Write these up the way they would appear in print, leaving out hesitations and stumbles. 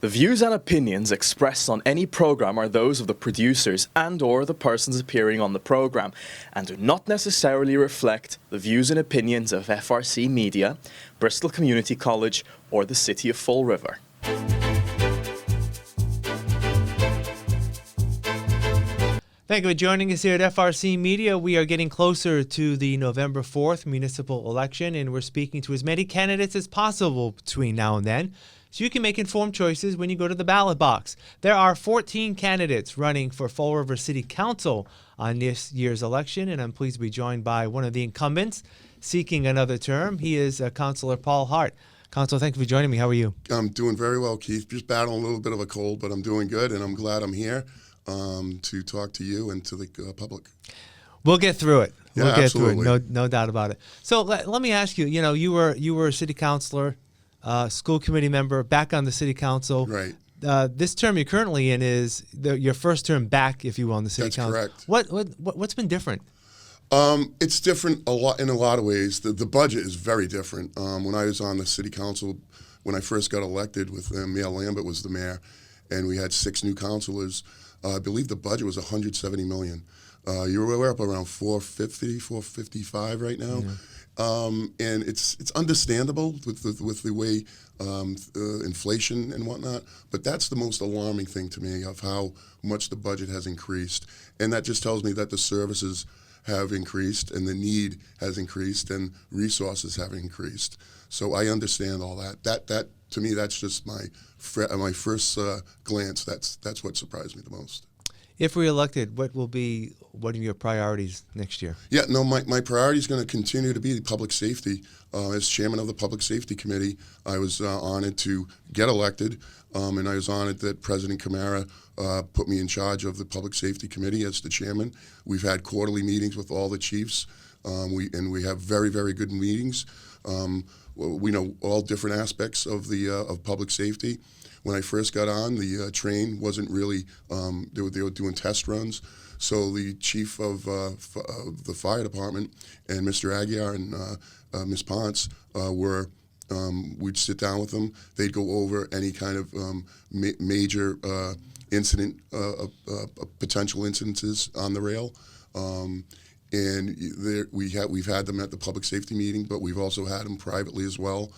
The views and opinions expressed on any program are those of the producers and/or the persons appearing on the program and do not necessarily reflect the views and opinions of FRCMedia, Bristol Community College, or the City of Fall River. Thank you for joining us here at FRCMedia. We are getting closer to the November 4th municipal election, and we're speaking to as many candidates as possible between now and then, so you can make informed choices when you go to the ballot box. There are 14 candidates running for Fall River City Council on this year's election, and I'm pleased to be joined by one of the incumbents seeking another term. He is Councillor Paul Hart. Councillor, thank you for joining me. How are you? I'm doing very well, Keith. Just battling a little bit of a cold, but I'm doing good, and I'm glad I'm here to talk to you and to the public. We'll get through it. Yeah, we'll get absolutely. through it. No doubt about it. So let me ask you. You were a city councilor, school committee member, back on the city council. Right. This term you're currently in is your first term back, if you will, on the city council. That's correct. What's been different? It's different in a lot of ways. The budget is very different. When I was on the city council, when I first got elected, with Mayor Lambert was the mayor, and we had 6 new councilors. I believe the budget was $170 million. We're up around 450, 455 right now, and it's understandable with the way inflation and whatnot. But that's the most alarming thing to me, of how much the budget has increased, and that just tells me that the services have increased and the need has increased and resources have increased. So I understand all that. That to me, that's just my first glance. That's what surprised me the most. If reelected, what will be one of your priorities next year? Yeah, no, my priority is going to continue to be public safety. As chairman of the Public Safety Committee, I was honored to get elected, and I was honored that President Camara put me in charge of the Public Safety Committee as the chairman. We've had quarterly meetings with all the chiefs, we have very, very good meetings. We know all different aspects of public safety. When I first got on, the train wasn't really, they were doing test runs. So the chief of the fire department and Mr. Aguiar and Ms. Ponce we'd sit down with them. They'd go over any kind of major incident, potential incidences on the rail. And we've had them at the public safety meeting, but we've also had them privately as well.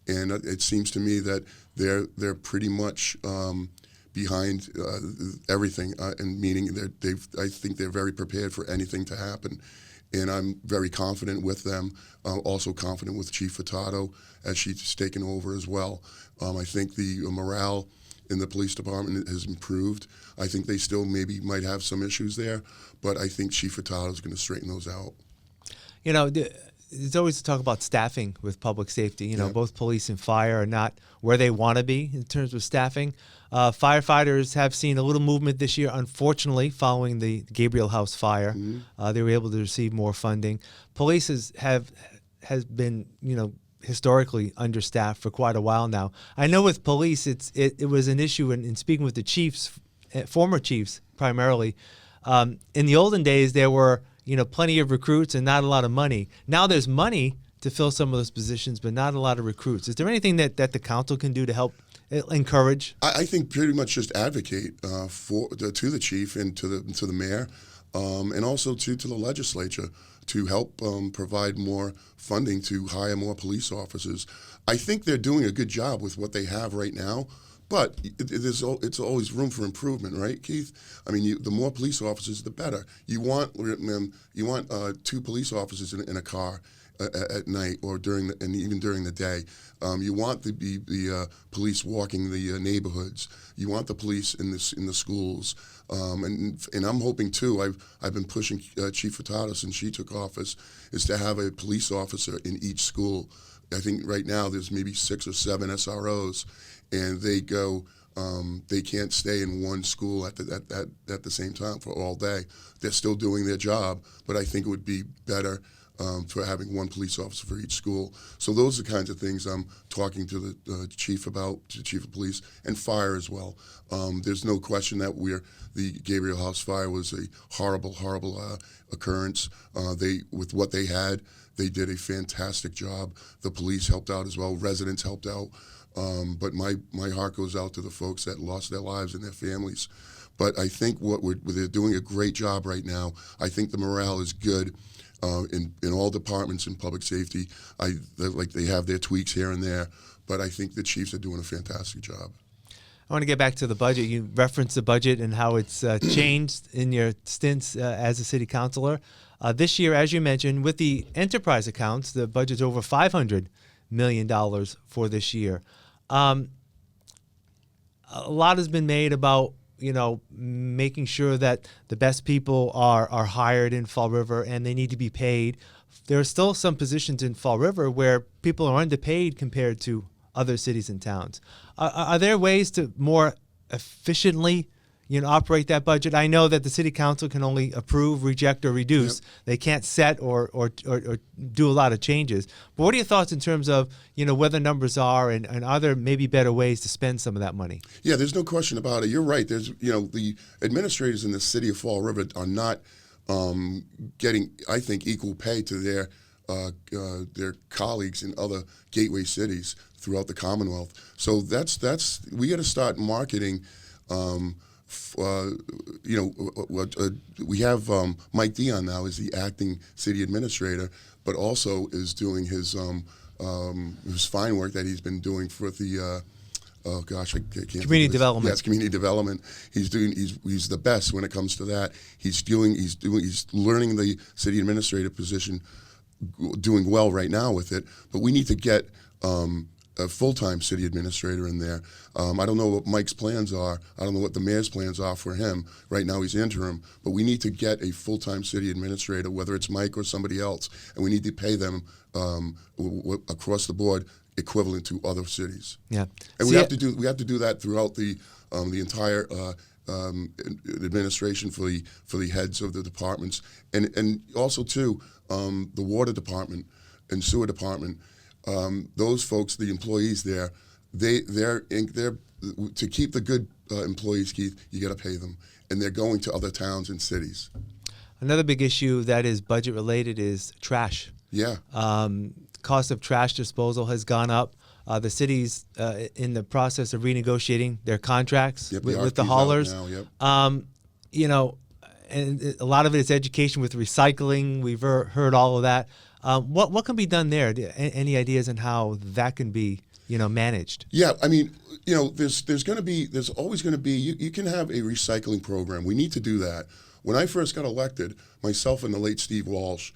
And it seems to me that they're pretty much behind everything, and meaning I think they're very prepared for anything to happen. And I'm very confident with them. Also confident with Chief Furtado as she's taken over as well. I think the morale in the police department has improved. I think they still might have some issues there, but I think Chief Furtado is going to straighten those out. There's always talk about staffing with public safety. Both police and fire are not where they want to be in terms of staffing. Firefighters have seen a little movement this year, unfortunately, following the Gabriel House fire. Mm-hmm. They were able to receive more funding. Police has been, historically understaffed for quite a while now. I know with police, it was an issue in speaking with the chiefs, former chiefs primarily. In the olden days, there were plenty of recruits and not a lot of money. Now there's money to fill some of those positions, but not a lot of recruits. Is there anything that the council can do to help encourage? I think pretty much just advocate to the chief and to the mayor, and also to the legislature to help provide more funding to hire more police officers. I think they're doing a good job with what they have right now. But it's always room for improvement, right, Keith? I mean, the more police officers, the better. You want 2 police officers in a car at night or and even during the day. You want the police walking the neighborhoods. You want the police in the schools. And I'm hoping too. I've been pushing Chief Furtado since she took office, is to have a police officer in each school. I think right now there's maybe 6 or 7 SROs. And they go, they can't stay in one school at the same time for all day. They're still doing their job, but I think it would be better for having one police officer for each school. So those are the kinds of things I'm talking to the chief about, to the chief of police, and fire as well. There's no question that the Gabriel House fire was a horrible, horrible occurrence. With what they had, they did a fantastic job. The police helped out as well. Residents helped out. But my heart goes out to the folks that lost their lives and their families. But I think they're doing a great job right now. I think the morale is good in all departments in public safety. They have their tweaks here and there, but I think the chiefs are doing a fantastic job. I want to get back to the budget. You referenced the budget and how it's changed in your stints as a city councilor. This year, as you mentioned, with the enterprise accounts, the budget's over $500 million for this year. A lot has been made about making sure that the best people are hired in Fall River and they need to be paid. There are still some positions in Fall River where people are underpaid compared to other cities and towns. Are there ways to more efficiently operate that budget? I know that the city council can only approve, reject, or reduce. Yep. They can't set or do a lot of changes. But what are your thoughts in terms of where the numbers are and are there maybe better ways to spend some of that money? Yeah, there's no question about it. You're right. There's the administrators in the city of Fall River are not getting, I think, equal pay to their colleagues in other gateway cities throughout the Commonwealth. So we got to start marketing. We have Mike Dion now as the acting city administrator, but also is doing his fine work that he's been doing for the I can't community development. Yes, community development. He's the best when it comes to that. He's learning the city administrator position, doing well right now with it. But we need to get a full-time city administrator in there. I don't know what Mike's plans are. I don't know what the mayor's plans are for him. Right now he's interim, but we need to get a full-time city administrator, whether it's Mike or somebody else, and we need to pay them across the board equivalent to other cities. Yeah, and we have to do that throughout the entire administration for the heads of the departments, and also too the water department and sewer department. Those folks, the employees there, they're to keep the good employees, Keith, you got to pay them, and they're going to other towns and cities. Another big issue that is budget related is trash. Yeah. Cost of trash disposal has gone up. The city's in the process of renegotiating their contracts with the haulers. Now, yep. And a lot of it is education with recycling. We've heard all of that. What can be done there? Any ideas on how that can be, managed? Yeah, I mean, there's always going to be. You can have a recycling program. We need to do that. When I first got elected, myself and the late Steve Walsh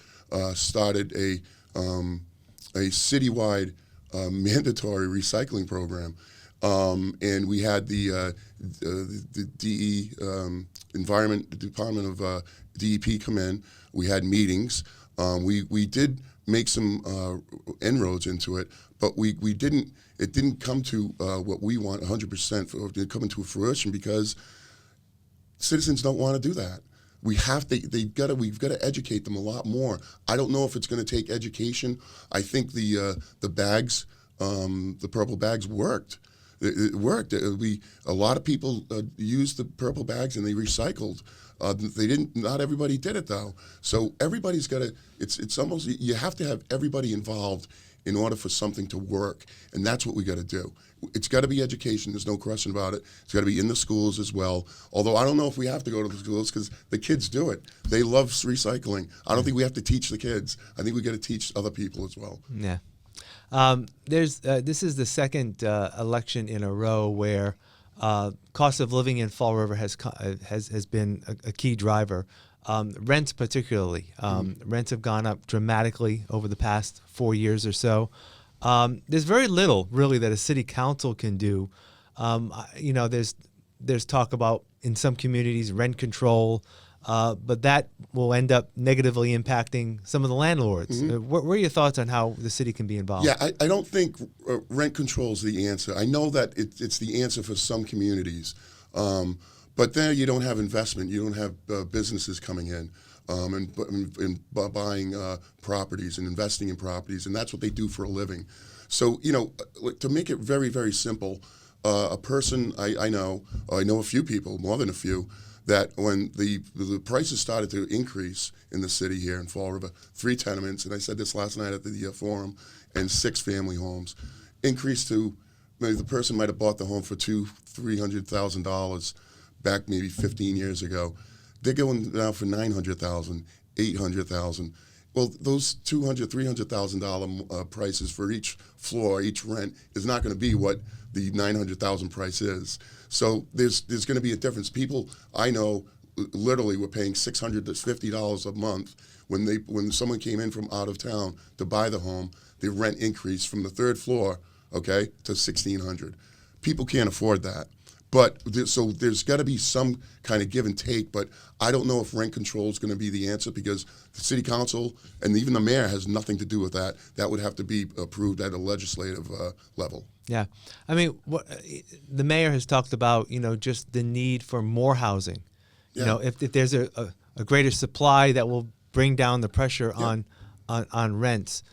started a citywide mandatory recycling program, and we had the DE Environment Department of DEP come in. We had meetings. We did make some inroads into it, but it didn't come to what we want 100% to come into fruition because citizens don't want to do that. We've got to educate them a lot more. I don't know if it's going to take education. I think the bags, the purple bags worked. It worked. A lot of people used the purple bags and they recycled. They didn't. Not everybody did it though. So everybody's got to. It's almost you have to have everybody involved in order for something to work, and that's what we got to do. It's got to be education. There's no question about it. It's got to be in the schools as well. Although I don't know if we have to go to the schools because the kids do it. They love recycling. I don't think we have to teach the kids. I think we got to teach other people as well. Yeah. This is the second election in a row where cost of living in Fall River has been a key driver. Rents particularly. Rents have gone up dramatically over the past 4 years or so. There's very little really that a city council can do. There's talk about in some communities rent control, but that will end up negatively impacting some of the landlords. What are your thoughts on how the city can be involved? Yeah, I don't think rent control is the answer. I know that it's the answer for some communities, but there you don't have investment. You don't have businesses coming in and buying properties and investing in properties, and that's what they do for a living. So, to make it very, very simple, a person I know a few people, more than a few, that when the prices started to increase in the city here in Fall River, 3 tenements, and I said this last night at the forum, and 6 family homes, increased to maybe the person might have bought the home for $300,000 back maybe 15 years ago. They're going now for $900,000, $800,000. Well, those $200,000, $300,000 prices for each floor, each rent is not going to be what the $900,000 price is. So there's going to be a difference. People I know literally were paying $600 to $50 a month when someone came in from out of town to buy the home. The rent increased from the third floor, okay, to $1,600. People can't afford that. But so there's got to be some kind of give and take. But I don't know if rent control is going to be the answer, because the city council and even the mayor has nothing to do with that. That would have to be approved at a legislative level. Yeah, I mean, the mayor has talked about, just the need for more housing. Yeah. If there's a greater supply, that will bring down the pressure on rents,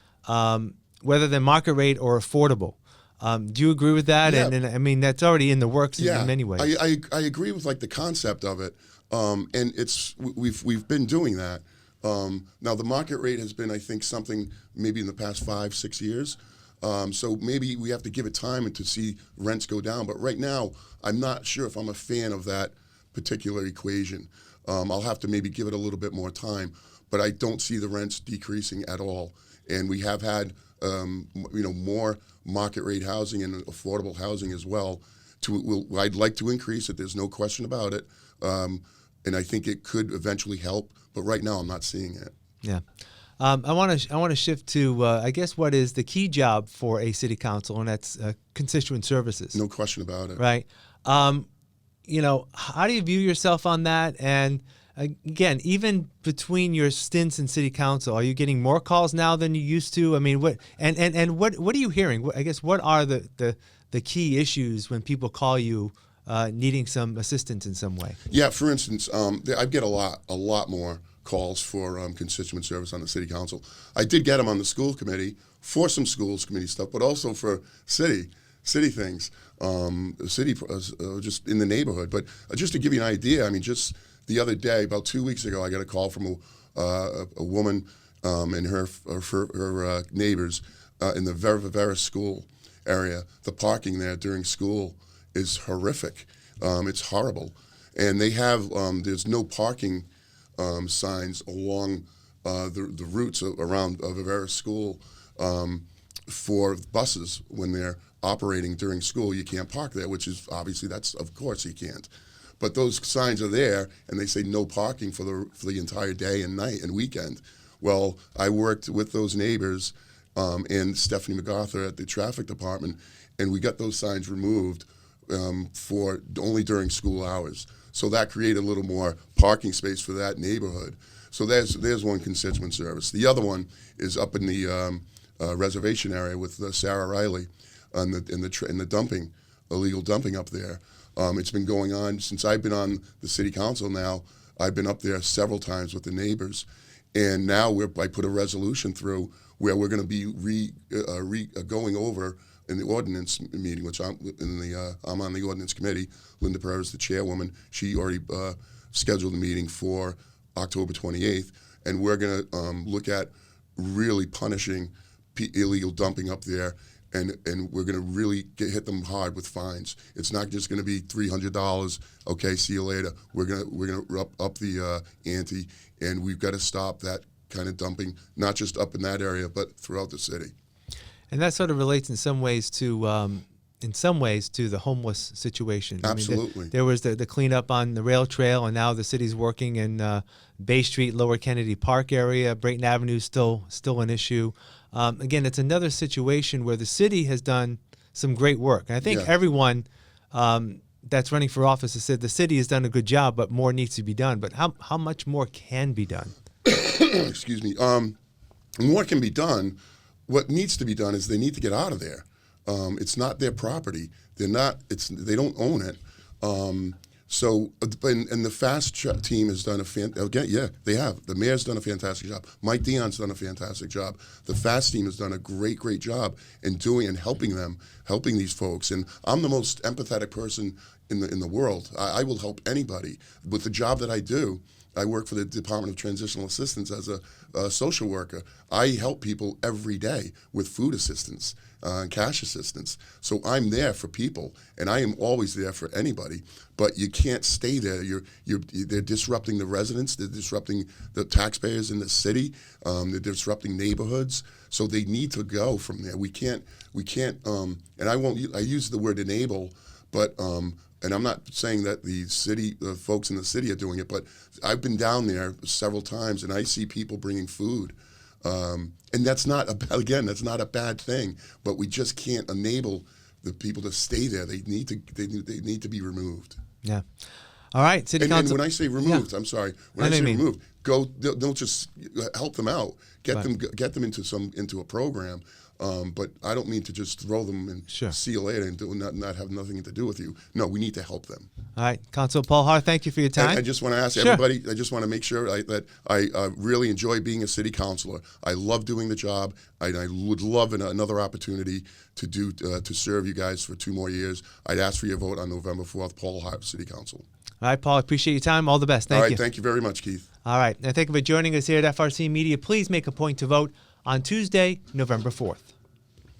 whether they're market rate or affordable. Do you agree with that? Yeah. And I mean, that's already in the works in many ways. I agree with the concept of it, and we've been doing that. Now the market rate has been, I think, something maybe in the past 5-6 years. So maybe we have to give it time and to see rents go down. But right now, I'm not sure if I'm a fan of that particular equation. I'll have to maybe give it a little bit more time, but I don't see the rents decreasing at all. And we have had more market rate housing and affordable housing as well. I'd like to increase it. There's no question about it, and I think it could eventually help. But right now, I'm not seeing it. Yeah, I want to shift to I guess what is the key job for a city council, and that's constituent services. No question about it. Right. How do you view yourself on that? And again, even between your stints in city council, are you getting more calls now than you used to? I mean, what are you hearing? I guess what are the key issues when people call you needing some assistance in some way? Yeah, for instance, I get a lot more calls for constituent service on the city council. I did get them on the school committee for some schools committee stuff, but also for city things, just in the neighborhood. But just to give you an idea, I mean, just the other day, about 2 weeks ago, I got a call from a woman and her neighbors in the Vera school area. The parking there during school is horrific. It's horrible. And they have, there's no parking signs along the routes around Vera school for buses when they're operating during school. You can't park there, which is obviously, of course you can't. But those signs are there, and they say no parking for the entire day and night and weekend. Well, I worked with those neighbors and Stephanie MacArthur at the traffic department, and we got those signs removed for only during school hours. So that created a little more parking space for that neighborhood. So there's one constituent service. The other one is up in the reservation area with Sarah Riley in the dumping, illegal dumping up there. It's been going on since I've been on the city council now. I've been up there several times with the neighbors, and now I put a resolution through where we're going to be going over in the ordinance meeting, which I'm on the ordinance committee. Linda Pereira is the chairwoman. She already scheduled the meeting for October 28th, and we're going to look at really punishing illegal dumping up there. And we're going to really hit them hard with fines. It's not just going to be $300. Okay, see you later. We're going to up the ante, and we've got to stop that kind of dumping, not just up in that area, but throughout the city. And that sort of relates in some ways to the homeless situation. Absolutely. I mean, there was the cleanup on the rail trail, and now the city's working in Bay Street, Lower Kennedy Park area. Brayton Avenue is still an issue. Again, it's another situation where the city has done some great work. And I think everyone that's running for office has said the city has done a good job, but more needs to be done. But how much more can be done? Excuse me. More can be done. What needs to be done is they need to get out of there. It's not their property. They don't own it. So, and the fast team has done they have. The mayor's done a fantastic job. Mike Dion's done a fantastic job. The fast team has done a great job in helping these folks. And I'm the most empathetic person in the world. I will help anybody with the job that I do. I work for the Department of Transitional Assistance as a social worker. I help people every day with food assistance and cash assistance. So I'm there for people, and I am always there for anybody. But you can't stay there. They're disrupting the residents. They're disrupting the taxpayers in the city. They're disrupting neighborhoods. So they need to go from there. We can't. And I use the word enable, but. And I'm not saying that the folks in the city are doing it, but I've been down there several times, and I see people bringing food, and that's not a bad thing. But we just can't enable the people to stay there. They need to be removed. Yeah. All right, City Council. And when I say removed, I'm sorry. When I say removed, don't just help them out. Get them into a program. But I don't mean to just throw them and see you later and not have nothing to do with you. No, we need to help them. All right, Councilor Paul Hart, thank you for your time. I just want to ask everybody, I just want to make sure that I really enjoy being a city councilor. I love doing the job. I would love another opportunity to serve you guys for 2 more years. I'd ask for your vote on November 4th, Paul Hart, City Council. All right, Paul, I appreciate your time. All the best. Thank you. All right, thank you very much, Keith. All right, and thank you for joining us here at FRC Media. Please make a point to vote on Tuesday, November 4th.